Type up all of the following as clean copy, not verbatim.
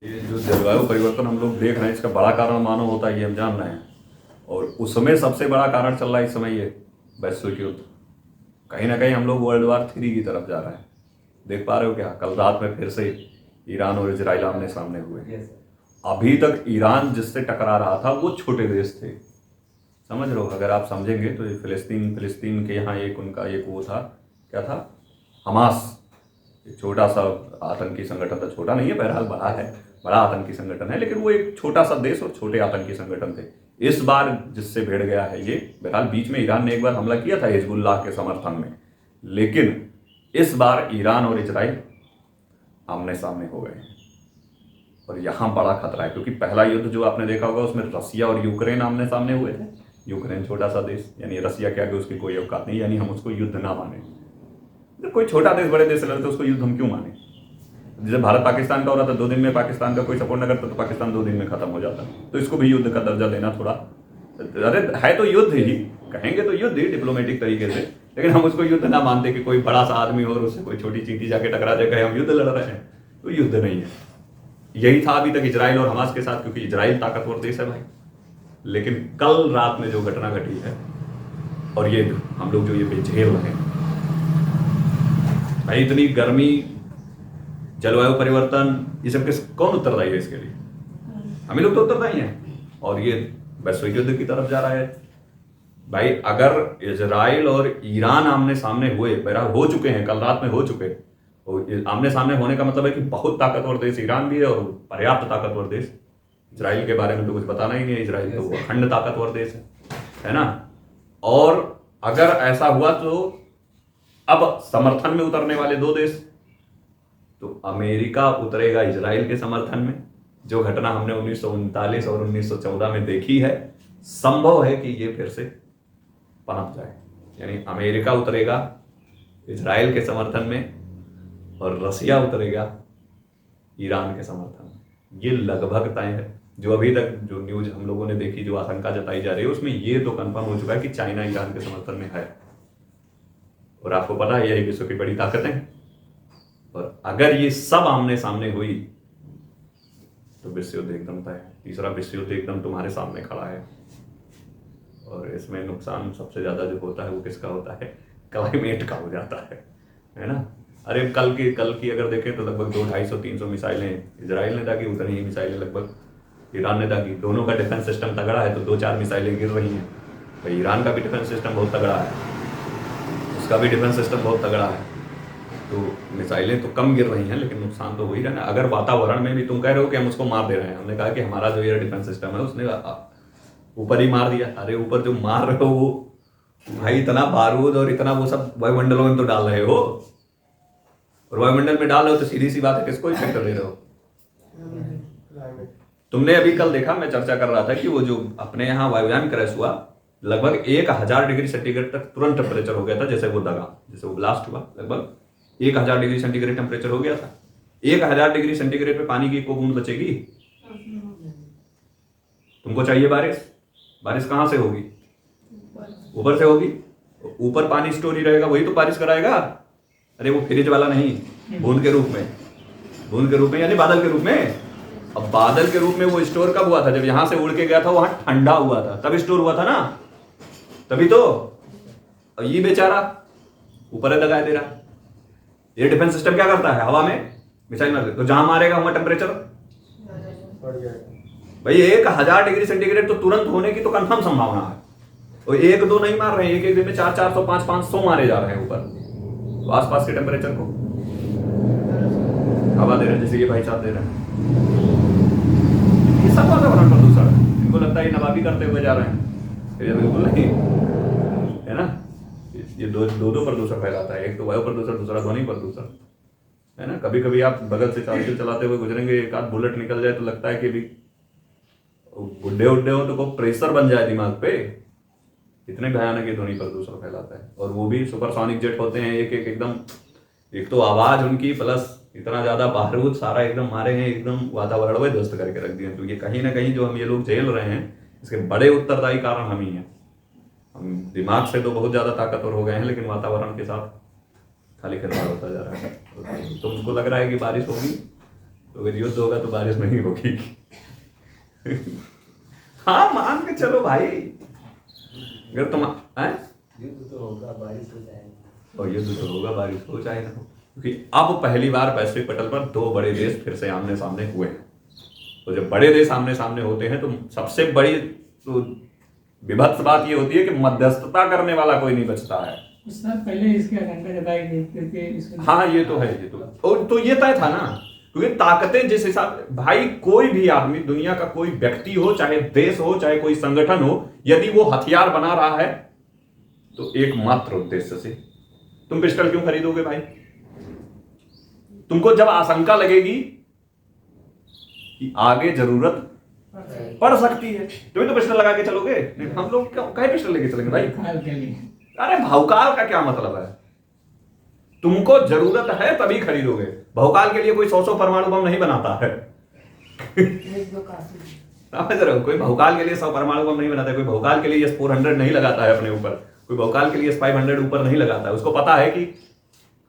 ये जो जलवायु परिवर्तन हम लोग देख रहे हैं, इसका बड़ा कारण मानव होता है, ये हम जान रहे हैं। और उसमें सबसे बड़ा कारण चल रहा है इस समय ये वैश्विक युद्ध। कहीं ना कहीं हम लोग वर्ल्ड वॉर 3 की तरफ जा रहे हैं। देख पा रहे हो क्या? कल रात में फिर से ईरान और इजराइल आमने सामने हुए। अभी तक ईरान जिससे टकरा रहा था वो छोटे देश थे, समझ लो। अगर आप समझेंगे तो ये फिलिस्तीन के यहाँ एक उनका एक वो था, क्या था, हमास। एक छोटा सा आतंकी संगठन था, छोटा नहीं है बहरहाल, बड़ा है, बड़ा आतंकी संगठन है, लेकिन वो एक छोटा सा देश और छोटे आतंकी संगठन थे। इस बार जिससे भिड़ गया है ये, बहरहाल बीच में ईरान ने एक बार हमला किया था हिजबुल्लाह के समर्थन में, लेकिन इस बार ईरान और इजराइल आमने सामने हो गए हैं। और यहाँ बड़ा खतरा है, क्योंकि पहला युद्ध जो आपने देखा होगा उसमें रसिया और यूक्रेन आमने सामने हुए थे। यूक्रेन छोटा सा देश, यानी रसिया के आगे उसकी कोई औकात नहीं, यानी हम उसको युद्ध ना माने। तो कोई छोटा देश बड़े देश से लड़ते उसको युद्ध हम क्यों माने? जैसे भारत पाकिस्तान का हो रहा था, 2 दिन में पाकिस्तान का कोई सपोर्ट न करता तो पाकिस्तान 2 दिन में खत्म हो जाता। तो इसको भी युद्ध का दर्जा देना थोड़ा, अरे है तो युद्ध ही, कहेंगे तो युद्ध ही डिप्लोमेटिक तरीके से, लेकिन हम उसको युद्ध ना मानते कि कोई बड़ा सा आदमी हो और उससे कोई छोटी चींटी जाके टकरा जाए, कहे हम युद्ध लड़ रहे हैं। तो युद्ध नहीं है। यही था अभी तक इजराइल और हमास के साथ, क्योंकि इजराइल ताकतवर देश है भाई। लेकिन कल रात में जो घटना घटी है और ये हम लोग जो ये बेझेल रहे हैं भाई, इतनी गर्मी, जलवायु परिवर्तन, ये सब कौन उत्तरदायी है इसके लिए? हम ही लोग तो उत्तरदायी हैं। और ये वैश्विक युद्ध की तरफ जा रहा है भाई। अगर इजराइल और ईरान आमने सामने हुए, बहरहाल हो चुके हैं, कल रात में हो चुके, और आमने सामने होने का मतलब है कि बहुत ताकतवर देश ईरान भी है और पर्याप्त ताकतवर देश। इजराइल के बारे में तो कुछ बताना ही नहीं है, इजराइल तो अखंड ताकतवर देश है ना। और अगर ऐसा हुआ तो अब समर्थन में उतरने वाले 2 देश, तो अमेरिका उतरेगा इजराइल के समर्थन में। जो घटना हमने 1939 और 1914 में देखी है, संभव है कि ये फिर से पनप जाए। यानी अमेरिका उतरेगा इजराइल के समर्थन में और रसिया उतरेगा ईरान के समर्थन में। ये लगभग तय है। जो अभी तक जो न्यूज हम लोगों ने देखी, जो आशंका जताई जा रही है, उसमें ये तो कंफर्म हो चुका है कि चाइना ईरान के समर्थन में है। और आपको पता है यही विश्व की बड़ी ताकतें हैं। और अगर ये सब आमने सामने हुई तो विश्व युद्ध एकदम तय है। तीसरा विश्व युद्ध एकदम तुम्हारे सामने खड़ा है। और इसमें नुकसान सबसे ज्यादा जो होता है वो किसका होता है? क्लाइमेट का हो जाता है ना। अरे कल की अगर देखें तो लगभग 200-250-300 मिसाइलें इजराइल ने दागी, उतनी ही मिसाइलें लगभग ईरान ने दागी। दोनों का डिफेंस सिस्टम तगड़ा है, तो 2-4 मिसाइलें गिर रही हैं भाई। ईरान का भी डिफेंस सिस्टम बहुत तगड़ा है, उसका भी डिफेंस सिस्टम बहुत तगड़ा है, तो मिसाइलें तो कम गिर रही हैं, लेकिन नुकसान तो हो ही रहा है। अगर वातावरण में भी तुम कह रहे हो कि हम उसको मार दे रहे हैं, हमने कहा कि हमारा जो एयर डिफेंस सिस्टम है उसने ऊपर ही मार दिया। अरे ऊपर जो मार रहे हो वो भाई इतना बारूद और इतना वो सब वायुमंडलों में तो डाल रहे हो, और वायुमंडल में डाल रहे हो तो सीधी सी बात है किसको इफेक्ट दे रहे हो? तुमने अभी कल देखा, मैं चर्चा कर रहा था कि वो जो अपने यहाँ वायुयान क्रैश हुआ, लगभग 1000 डिग्री सेंटीग्रेड तक तुरंत टेम्परेचर हो गया था। जैसे वो दगा, जैसे वो ब्लास्ट हुआ, लगभग 1000 डिग्री सेंटीग्रेड टेम्परेचर हो गया था। 1000 डिग्री सेंटीग्रेड पे पानी की एक बूंद बचेगी? तुमको चाहिए बारिश, बारिश कहां से होगी? ऊपर से होगी। ऊपर पानी स्टोर ही रहेगा, वही तो बारिश कराएगा। अरे वो फ्रिज वाला नहीं, बूंद के रूप में, बूंद के रूप में यानी बादल के रूप में। अब बादल के रूप में वो स्टोर कब हुआ था? जब यहां से उड़ के गया था, वहां ठंडा हुआ था, तब स्टोर हुआ था ना, तभी तो। अब ये बेचारा ऊपर है दगाए दे रहा। ये डिफेंस सिस्टम क्या करता है? हवा में मिसाइल मार, तो जहां मारेगा वहां टेम्परेचर भाई 1000 डिग्री सेंटीग्रेड तो तुरंत होने की तो कंफर्म संभावना है। और 1-2 नहीं मार रहे हैं, एक दिन में 400-400, 500-500 मारे जा रहे हैं ऊपर, तो आसपास के टेम्परेचर को हवा दे रहे हैं, जैसे ये भाई साहब दे रहे हैं। ये सब वातावरण प्रदूषण है। इनको लगता है ये नवाबी करते हुए जा रहे हैं, ये बिल्कुल नहीं है ना। ये दो प्रदूषण फैलाता है, एक तो वायु प्रदूषण, दूसरा ध्वनि प्रदूषण है ना। कभी कभी आप बगल से साइकिल चलाते हुए गुजरेंगे, एक आध बुलेट निकल जाए तो लगता है कि भी बुढ़े उड्ढे हो तो को प्रेशर बन जाए दिमाग पे। इतने भयानक ये ध्वनि प्रदूषण फैलाता है। और वो भी सुपरसोनिक जेट होते हैं, एक एकदम, एक तो आवाज उनकी प्लस इतना ज्यादा बारूद, सारा एकदम मारे हैं, एकदम वातावरण में ध्वस्त करके रख दिए। तो ये कहीं ना कहीं जो हम ये लोग झेल रहे हैं, इसके बड़े उत्तरदायी कारण हम ही हैं। हम दिमाग से तो बहुत ज्यादा ताकतवर हो गए हैं, लेकिन वातावरण के साथ खाली खिलवाड़ होता जा रहा है। तुमको लग रहा है कि बारिश होगी, तो अगर युद्ध होगा तो बारिश नहीं होगी। हाँ मान के चलो भाई, अगर तुम युद्ध तो होगा, बारिश हो जाएगी। और युद्ध तो होगा, बारिश हो चाहे ना हो, क्योंकि अब पहली बार वैश्विक पटल पर दो बड़े देश फिर से आमने सामने हुए हैं। तो जब बड़े देश आमने सामने होते हैं तो सबसे बड़ी तो विभत्स बात ये होती है कि मध्यस्थता करने वाला कोई नहीं बचता है। सर पहले इसकी आशंका जताई गई क्योंकि इसमें हाँ ये तो है, ये तो ये तय था ना, क्योंकि ताकतें जिस हिसाब, भाई कोई भी आदमी, दुनिया का कोई व्यक्ति हो, चाहे देश हो, चाहे कोई संगठन हो, यदि वो हथियार बना रहा है तो एकमात्र उद्देश्य से। तुम पिस्टल क्यों खरीदोगे भाई? तुमको जब आशंका लगेगी कि आगे जरूरत पड़ सकती है तुम्हें तो पिस्टल लगा के चलोगे। नहीं, हम लोग क्या पिस्टल लेके चलेंगे भाई? काल के लिए अरे भौकाल का क्या मतलब है? तुमको जरूरत है तभी खरीदोगे। भौकाल के लिए कोई 100 परमाणु बम नहीं बनाता है। समझ रहे हो? कोई भौकाल के लिए 100 परमाणु बम नहीं बनाता है। कोई भौकाल के लिए S-400 नहीं लगाता है अपने ऊपर। कोई भौकाल के लिए S-500 ऊपर नहीं लगाता है। उसको पता है कि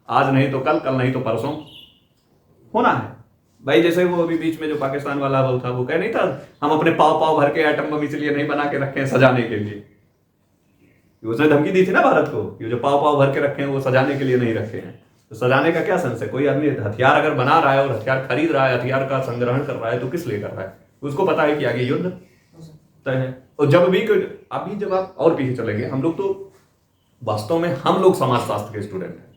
आज नहीं तो कल, कल नहीं तो परसों होना है भाई। जैसे वो अभी बीच में जो पाकिस्तान वाला वो था, वो कह नहीं था हम अपने पाव पाव भर के एटम बम इसलिए नहीं बना के रखे हैं सजाने के लिए। उसने धमकी दी थी ना भारत को, ये जो पाव पाव भर के रखे हैं वो सजाने के लिए नहीं रखे हैं। तो सजाने का क्या सेंस है? कोई आदमी हथियार अगर बना रहा है और हथियार खरीद रहा है, हथियार का संग्रहण कर रहा है, तो किस लिए कर रहा है? उसको पता है कि आगे युद्ध तय है। और जब भी अभी जब आप और पीछे चलेंगे, हम लोग तो वास्तव में हम लोग समाजशास्त्र के स्टूडेंट हैं।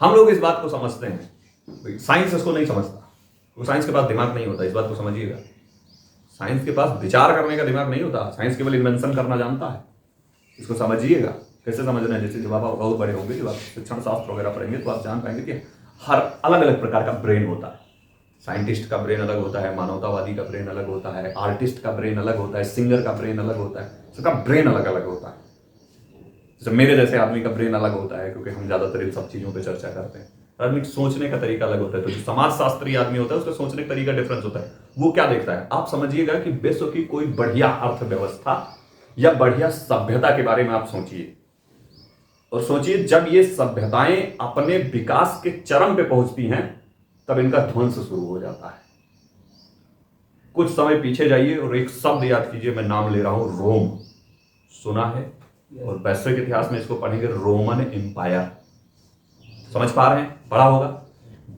हम लोग इस बात को समझते हैं, साइंस इसको नहीं समझता। वो साइंस के पास दिमाग नहीं होता, इस बात को समझिएगा। साइंस के पास विचार करने का दिमाग नहीं होता। साइंस केवल इन्वेंशन करना जानता है। इसको समझिएगा। कैसे समझना है? जैसे जब आप बहुत बड़े होंगे, जब आप शिक्षण शास्त्र वगैरह पढ़ेंगे, तो आप जान पाएंगे कि हर अलग अलग प्रकार का ब्रेन होता है। साइंटिस्ट का ब्रेन अलग होता है, मानवतावादी का ब्रेन अलग होता है, आर्टिस्ट का ब्रेन अलग होता है, सिंगर का ब्रेन अलग होता है। सबका ब्रेन अलग अलग होता है। जैसे मेरे जैसे आदमी का ब्रेन अलग होता है, क्योंकि हम ज्यादातर इन सब चीजों पर चर्चा करते हैं। आदमी सोचने का तरीका अलग होता है। तो जो समाजशास्त्री आदमी होता है, उसका सोचने का तरीका डिफरेंस होता है। वो क्या देखता है? आप समझिएगा कि विश्व की कोई बढ़िया अर्थव्यवस्था या बढ़िया सभ्यता के बारे में आप सोचिए, और सोचिए जब ये सभ्यताएं अपने विकास के चरम पे पहुंचती हैं, तब इनका ध्वंस शुरू हो जाता है। कुछ समय पीछे जाइए और एक शब्द याद कीजिए, मैं नाम ले रहा हूं, रोम। सुना है? और वैश्विक इतिहास में इसको पढ़ेंगे, रोमन एम्पायर। समझ पा रहे हैं? पढ़ा होगा।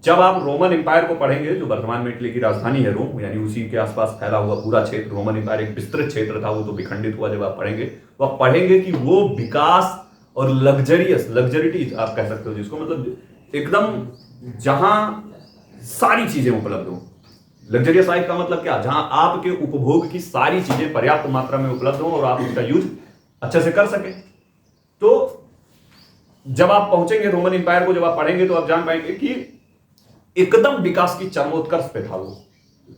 जब आप रोमन एम्पायर को पढ़ेंगे, जो वर्तमान में इटली की राजधानी है रोम, यानी उसी के आसपास फैला हुआ पूरा क्षेत्र, रोमन एम्पायर एक विस्तृत क्षेत्र था, वो तो विखंडित हुआ। जब आप पढ़ेंगे तो आप पढ़ेंगे कि वो विकास और लग्जरिटी आप कह सकते हो जिसको, मतलब एकदम जहां सारी चीजें उपलब्ध हो। लग्जरियस लाइफ का मतलब क्या? जहां आपके उपभोग की सारी चीजें पर्याप्त मात्रा में उपलब्ध हो और आप उसका यूज अच्छे से कर सके। तो जब आप पहुंचेंगे रोमन एम्पायर को, जब आप पढ़ेंगे तो आप जान पाएंगे कि एकदम विकास की चरमोत्कर्ष पे था वो,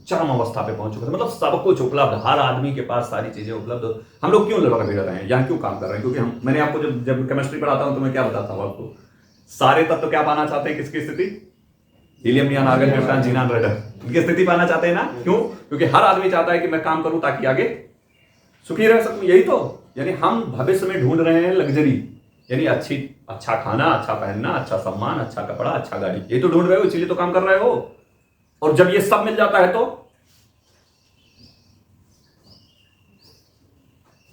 चरम अवस्था पे पहुंच चुका था। मतलब सब कुछ उपलब्ध, हर आदमी के पास सारी चीजें उपलब्ध। हम लोग क्यों लड़ रहे हैं, यहाँ क्यों काम कर रहे हैं? क्योंकि मैंने आपको जब केमिस्ट्री पढ़ाता हूं तो मैं क्या बताता हूं आपको, सारे तत्व क्या पाना चाहते हैं? किसकी स्थिति? हीलियम, नियॉन, आर्गन, ग्रेफॉन, जीनान, रेडन, इनकी स्थिति पाना चाहते हैं ना? क्यों? क्योंकि हर आदमी चाहता है कि मैं काम करूं ताकि आगे सुखी रह सकूं। यही तो, यानी हम भविष्य में ढूंढ रहे हैं लग्जरी, यानी अच्छा खाना, अच्छा पहनना, अच्छा सम्मान, अच्छा कपड़ा, अच्छा गाड़ी, ये तो ढूंढ रहे हो, इसीलिए तो काम कर रहे हो। और जब ये सब मिल जाता है, तो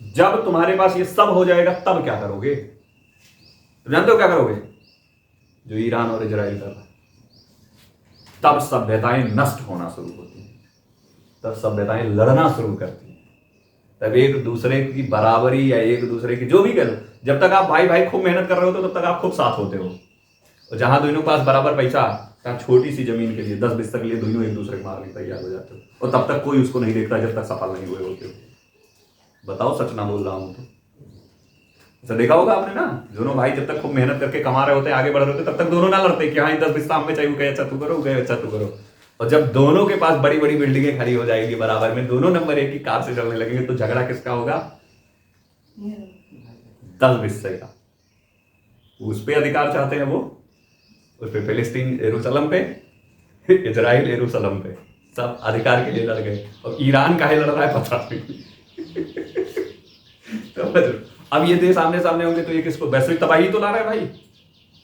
जब तुम्हारे पास ये सब हो जाएगा, तब क्या करोगे? तो जानते हो क्या करोगे? जो ईरान और इजराइल कर रहा है। तब सभ्यताएं नष्ट होना शुरू होती हैं, तब सभ्यताएं लड़ना शुरू करती हैं, तब एक दूसरे की बराबरी या एक दूसरे की जो भी करो, जब तक आप भाई भाई खूब मेहनत कर रहे हो तब तक आप खूब साथ होते हो। और जहां दोनों के पास बराबर पैसा, तहां छोटी सी जमीन के लिए 10 बिस्तर के लिए दोनों एक दूसरे को मारने तैयार हो जाते हो। और तब तक कोई उसको नहीं देखता जब तक सफल नहीं हुए होते हो। बताओ सच ना बोल रहा हूं तो? ऐसा देखा होगा आपने ना, दोनों भाई जब तक खूब मेहनत करके कमा रहे होते, आगे बढ़ रहे होते, तब तक दोनों ना लड़ते कि हाँ 10 बिस्तर हमें चाहिए, कहे अच्छा तू करो, कहे अच्छा तू करो। और जब दोनों के पास बड़ी बड़ी बिल्डिंगें खड़ी हो जाएगी बराबर में, दोनों नंबर एक की कार से चलने लगेंगे, तो झगड़ा किसका होगा? 10 बिस्तर का। उस पे अधिकार चाहते हैं वो, उस पे फिलिस्तीन यरूशलेम पे, इजराइल यरूशलेम पे, सब अधिकार के लिए लड़ गए। और ईरान काहे लड़ रहा है पता नहीं। तो अब ये देश आमने सामने होंगे तो ये किसको? वैश्विक तबाही तो ला रहा है भाई।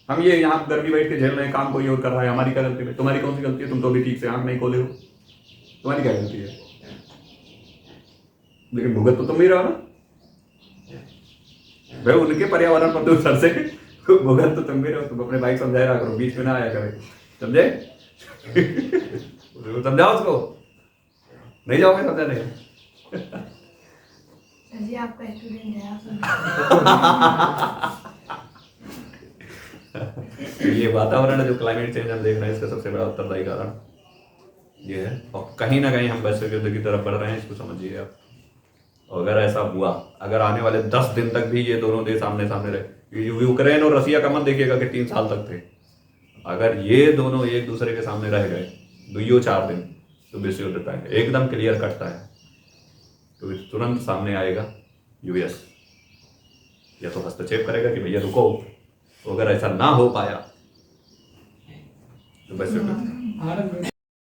हम ये यहाँ घर भी बैठ के झेल रहे हैं, काम कोई और कर रहा है, हमारी क्या गलती है? तुम्हारी कौन सी गलती है? तुम तो अभी ठीक से आंख नहीं खोले हो, तुम्हारी क्या गलती है? लेकिन भुगत तो तुम भी रहो ना भाई, उनके पर्यावरण प्रदूषण से भुगत तो तुम भी रहो। तुम अपने भाई समझाया करो, बीच में ना आया करे, समझे? समझाओ उसको, नहीं जाओगे समझाने? सर जी आपका स्टूडेंट है, आप ये वातावरण है जो क्लाइमेट चेंज हम देख रहे हैं, इसका सबसे बड़ा उत्तरदायी कारण ये है। और कहीं ना कहीं हम वैश्विक युद्ध की तरफ बढ़ रहे हैं, इसको समझिए आप। और अगर ऐसा हुआ, अगर आने वाले 10 दिन तक भी ये दोनों देश आमने सामने रहे, यूक्रेन और रसिया का मत देखिएगा कि 3 साल तक थे, अगर ये दोनों एक दूसरे के सामने रह गए 2-4 दिन, तो विश्व युद्ध तय है, एकदम क्लियर कटता है। तो तुरंत सामने आएगा यूएस, या तो हस्तक्षेप करेगा कि भैया रुको। तो अगर ऐसा ना हो पाया तो वैसे भारत